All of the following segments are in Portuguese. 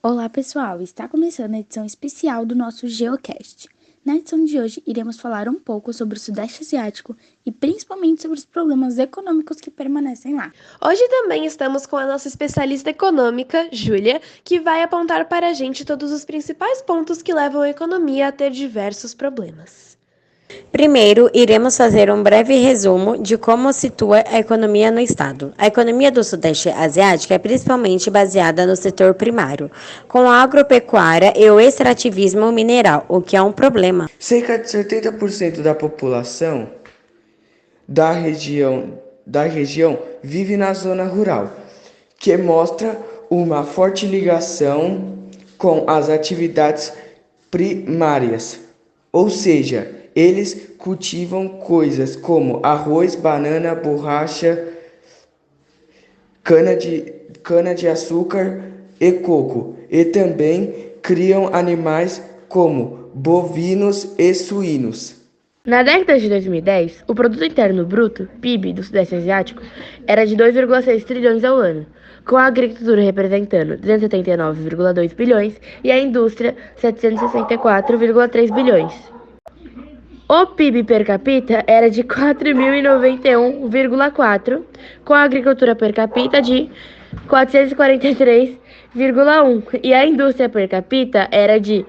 Olá, pessoal! Está começando a edição especial do nosso GeoCast. Na edição de hoje, iremos falar um pouco sobre o Sudeste Asiático e principalmente sobre os problemas econômicos que permanecem lá. Hoje também estamos com a nossa especialista econômica, Júlia, que vai apontar para a gente todos os principais pontos que levam a economia a ter diversos problemas. Primeiro, iremos fazer um breve resumo de como situa a economia no estado. A economia do Sudeste Asiático é principalmente baseada no setor primário, com a agropecuária e o extrativismo mineral, o que é um problema. Cerca de 70% da população da região vive na zona rural, que mostra uma forte ligação com as atividades primárias, ou seja, eles cultivam coisas como arroz, banana, borracha, cana-de-açúcar e coco, e também criam animais como bovinos e suínos. Na década de 2010, o Produto Interno Bruto, PIB, do Sudeste Asiático era de 2,6 trilhões ao ano, com a agricultura representando 279,2 bilhões e a indústria 764,3 bilhões. O PIB per capita era de 4.091,4, com a agricultura per capita de 443,1 e a indústria per capita era de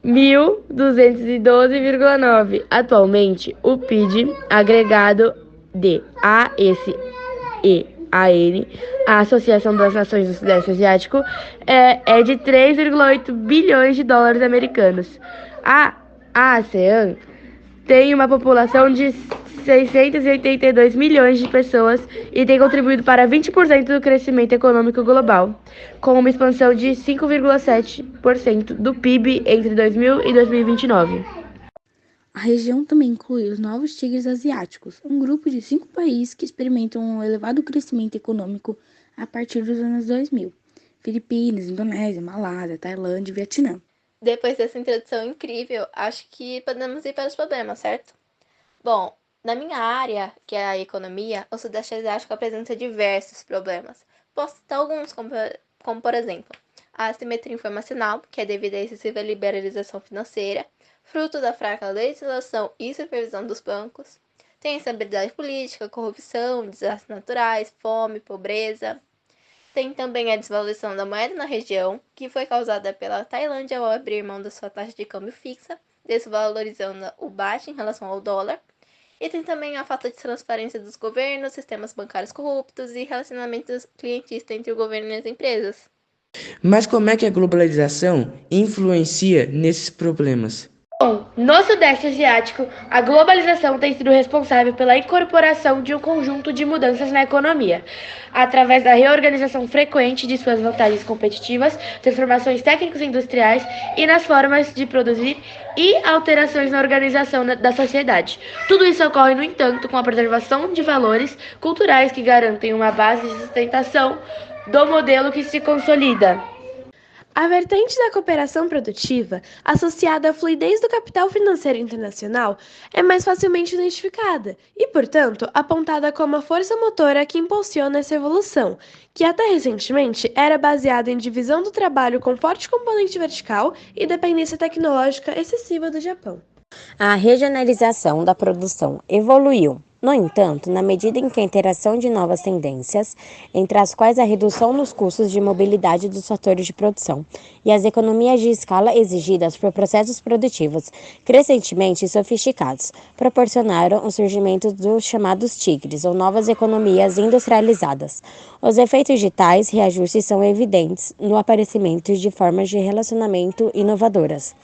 1.212,9. Atualmente, o PIB agregado de ASEAN, a Associação das Nações do Sudeste Asiático, é de 3,8 bilhões de dólares americanos. A ASEAN tem uma população de 682 milhões de pessoas e tem contribuído para 20% do crescimento econômico global, com uma expansão de 5,7% do PIB entre 2000 e 2029. A região também inclui os Novos Tigres Asiáticos, um grupo de 5 países que experimentam um elevado crescimento econômico a partir dos anos 2000. Filipinas, Indonésia, Malásia, Tailândia e Vietnã. Depois dessa introdução incrível, acho que podemos ir para os problemas, certo? Bom, na minha área, que é a economia, o Sudeste Asiático apresenta diversos problemas. Posso citar alguns, como por exemplo, a assimetria informacional, que é devido à excessiva liberalização financeira, fruto da fraca legislação e supervisão dos bancos. Tem instabilidade política, corrupção, desastres naturais, fome, pobreza. Tem também a desvalorização da moeda na região, que foi causada pela Tailândia ao abrir mão da sua taxa de câmbio fixa, desvalorizando o baht em relação ao dólar. E tem também a falta de transparência dos governos, sistemas bancários corruptos e relacionamentos clientistas entre o governo e as empresas. Mas como é que a globalização influencia nesses problemas? Bom, no Sudeste Asiático, a globalização tem sido responsável pela incorporação de um conjunto de mudanças na economia, através da reorganização frequente de suas vantagens competitivas, transformações técnicos industriais e nas formas de produzir e alterações na organização da sociedade. Tudo isso ocorre, no entanto, com a preservação de valores culturais que garantem uma base de sustentação do modelo que se consolida. A vertente da cooperação produtiva, associada à fluidez do capital financeiro internacional, é mais facilmente identificada e, portanto, apontada como a força motora que impulsiona essa evolução, que até recentemente era baseada em divisão do trabalho com forte componente vertical e dependência tecnológica excessiva do Japão. A regionalização da produção evoluiu. No entanto, na medida em que a interação de novas tendências, entre as quais a redução nos custos de mobilidade dos fatores de produção e as economias de escala exigidas por processos produtivos crescentemente sofisticados, proporcionaram o surgimento dos chamados tigres, ou novas economias industrializadas. Os efeitos de tais reajustes são evidentes no aparecimento de formas de relacionamento inovadoras,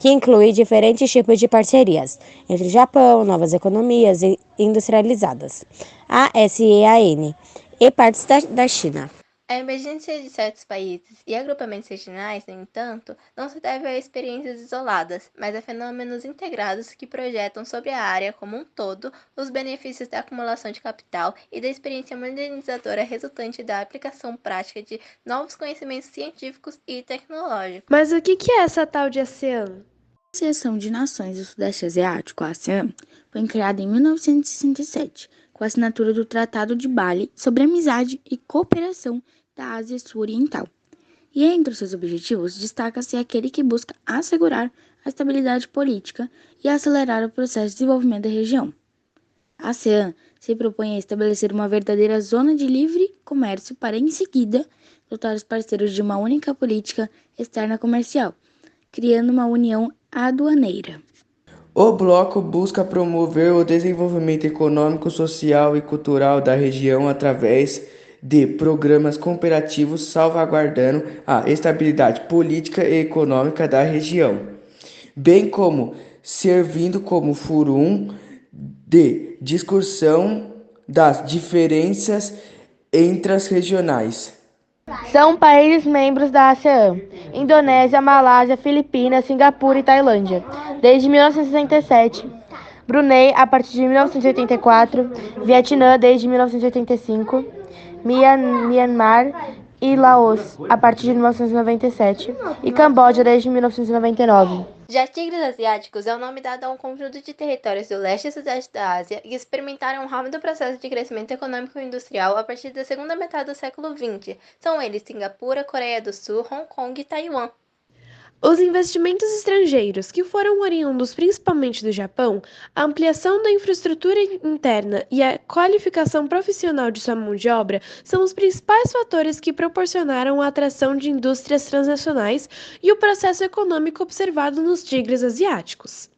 que inclui diferentes tipos de parcerias entre Japão, novas economias e industrializadas, ASEAN, e partes da China. A emergência de certos países e agrupamentos regionais, no entanto, não se deve a experiências isoladas, mas a fenômenos integrados que projetam sobre a área como um todo os benefícios da acumulação de capital e da experiência modernizadora resultante da aplicação prática de novos conhecimentos científicos e tecnológicos. Mas o que é essa tal de ASEAN? A Associação de Nações do Sudeste Asiático, a ASEAN, foi criada em 1967, com a assinatura do Tratado de Bali sobre Amizade e Cooperação da Ásia Sul-Oriental. E entre os seus objetivos, destaca-se aquele que busca assegurar a estabilidade política e acelerar o processo de desenvolvimento da região. A ASEAN se propõe a estabelecer uma verdadeira zona de livre comércio para, em seguida, dotar os parceiros de uma única política externa comercial, criando uma união aduaneira. O bloco busca promover o desenvolvimento econômico, social e cultural da região através de programas cooperativos, salvaguardando a estabilidade política e econômica da região, bem como servindo como fórum de discussão das diferenças entre as regionais. São países membros da ASEAN: Indonésia, Malásia, Filipinas, Singapura e Tailândia, desde 1967. Brunei, a partir de 1984. Vietnã, desde 1985. Myanmar e Laos, a partir de 1997. E Camboja, desde 1999. Já tigres asiáticos é o nome dado a um conjunto de territórios do leste e sudeste da Ásia que experimentaram um rápido processo de crescimento econômico e industrial a partir da segunda metade do século XX. São eles Singapura, Coreia do Sul, Hong Kong e Taiwan. Os investimentos estrangeiros, que foram oriundos principalmente do Japão, a ampliação da infraestrutura interna e a qualificação profissional de sua mão de obra são os principais fatores que proporcionaram a atração de indústrias transnacionais e o processo econômico observado nos tigres asiáticos.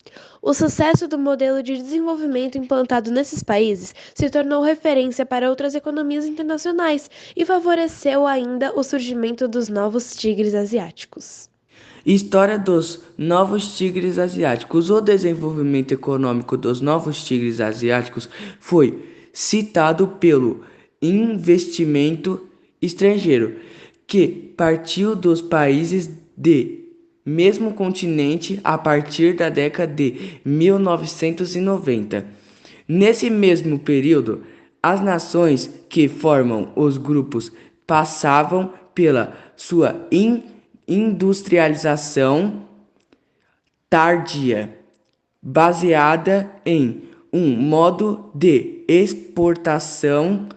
O sucesso do modelo de desenvolvimento implantado nesses países se tornou referência para outras economias internacionais e favoreceu ainda o surgimento dos novos tigres asiáticos. História dos novos tigres asiáticos. O desenvolvimento econômico dos novos tigres asiáticos foi citado pelo investimento estrangeiro, que partiu dos países de mesmo continente a partir da década de 1990. Nesse mesmo período, as nações que formam os grupos passavam pela sua industrialização tardia, baseada em um modo de exportação.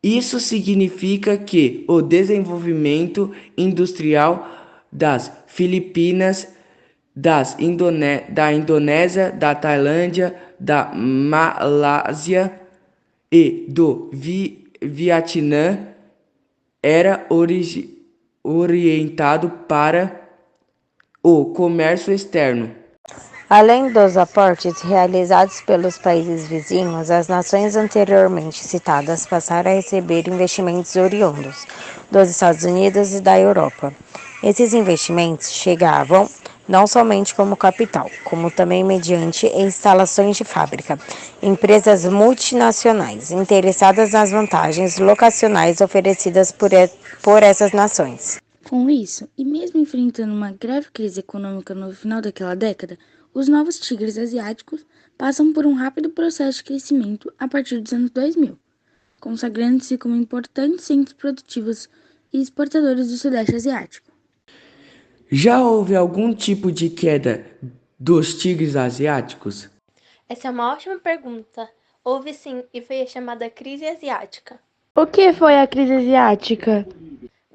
Isso significa que o desenvolvimento industrial das Filipinas, da Indonésia, da Tailândia, da Malásia e do Vietnã era orientado para o comércio externo. Além dos aportes realizados pelos países vizinhos, as nações anteriormente citadas passaram a receber investimentos oriundos dos Estados Unidos e da Europa. Esses investimentos chegavam não somente como capital, como também mediante instalações de fábrica, empresas multinacionais interessadas nas vantagens locacionais oferecidas por essas nações. Com isso, e mesmo enfrentando uma grave crise econômica no final daquela década, os novos tigres asiáticos passam por um rápido processo de crescimento a partir dos anos 2000, consagrando-se como importantes centros produtivos e exportadores do Sudeste Asiático. Já houve algum tipo de queda dos tigres asiáticos? Essa é uma ótima pergunta. Houve sim, e foi a chamada crise asiática. O que foi a crise asiática?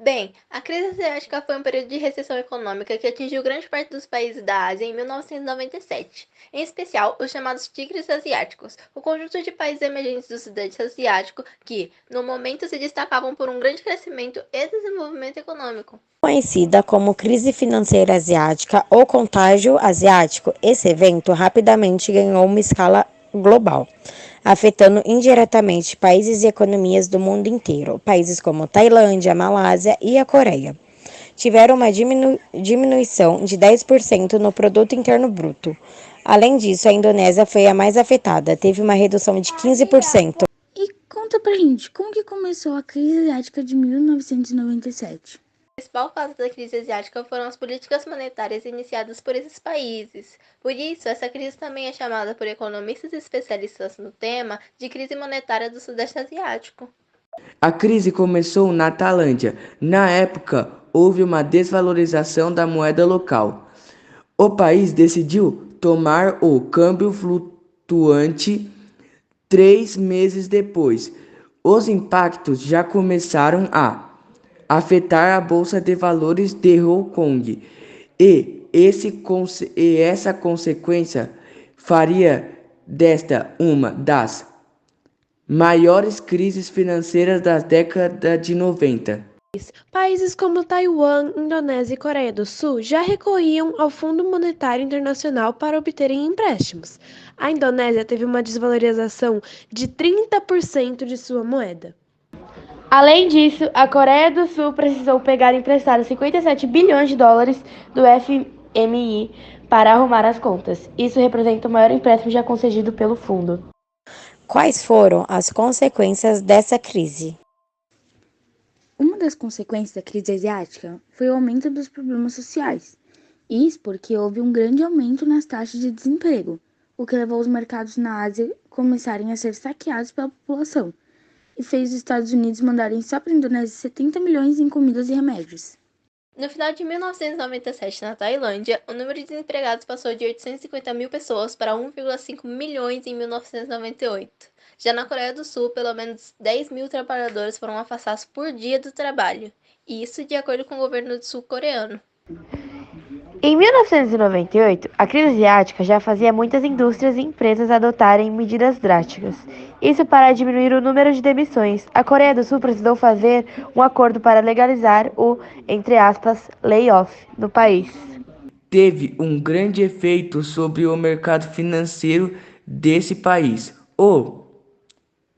Bem, a crise asiática foi um período de recessão econômica que atingiu grande parte dos países da Ásia em 1997, em especial os chamados tigres asiáticos, o conjunto de países emergentes do Sudeste Asiático que, no momento, se destacavam por um grande crescimento e desenvolvimento econômico. Conhecida como crise financeira asiática ou contágio asiático, esse evento rapidamente ganhou uma escala global, afetando indiretamente países e economias do mundo inteiro. Países como Tailândia, Malásia e a Coreia tiveram uma diminuição de 10% no produto interno bruto. Além disso, a Indonésia foi a mais afetada, teve uma redução de 15%. E conta pra gente, como que começou a crise asiática de 1997? A principal causa da crise asiática foram as políticas monetárias iniciadas por esses países. Por isso, essa crise também é chamada por economistas e especialistas no tema de crise monetária do Sudeste Asiático. A crise começou na Tailândia. Na época, houve uma desvalorização da moeda local. O país decidiu tomar o câmbio flutuante 3 meses depois. Os impactos já começaram a afetar a Bolsa de Valores de Hong Kong. E essa consequência faria desta uma das maiores crises financeiras da década de 90. Países como Taiwan, Indonésia e Coreia do Sul já recorriam ao Fundo Monetário Internacional para obterem empréstimos. A Indonésia teve uma desvalorização de 30% de sua moeda. Além disso, a Coreia do Sul precisou pegar emprestado 57 bilhões de dólares do FMI para arrumar as contas. Isso representa o maior empréstimo já concedido pelo fundo. Quais foram as consequências dessa crise? Uma das consequências da crise asiática foi o aumento dos problemas sociais. Isso porque houve um grande aumento nas taxas de desemprego, o que levou os mercados na Ásia a começarem a ser saqueados pela população e fez os Estados Unidos mandarem só para a Indonésia 70 milhões em comidas e remédios. No final de 1997, na Tailândia, o número de desempregados passou de 850 mil pessoas para 1,5 milhões em 1998. Já na Coreia do Sul, pelo menos 10 mil trabalhadores foram afastados por dia do trabalho, isso de acordo com o governo sul-coreano. Em 1998, a crise asiática já fazia muitas indústrias e empresas adotarem medidas drásticas. Isso para diminuir o número de demissões. A Coreia do Sul precisou fazer um acordo para legalizar o, entre aspas, layoff no país. Teve um grande efeito sobre o mercado financeiro desse país. O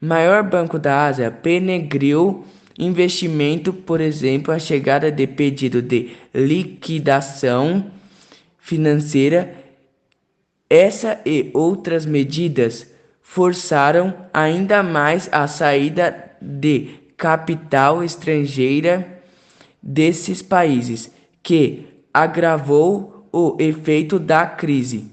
maior banco da Ásia penegriu investimento, por exemplo, a chegada de pedido de liquidação financeira. Essa e outras medidas forçaram ainda mais a saída de capital estrangeira desses países, que agravou o efeito da crise.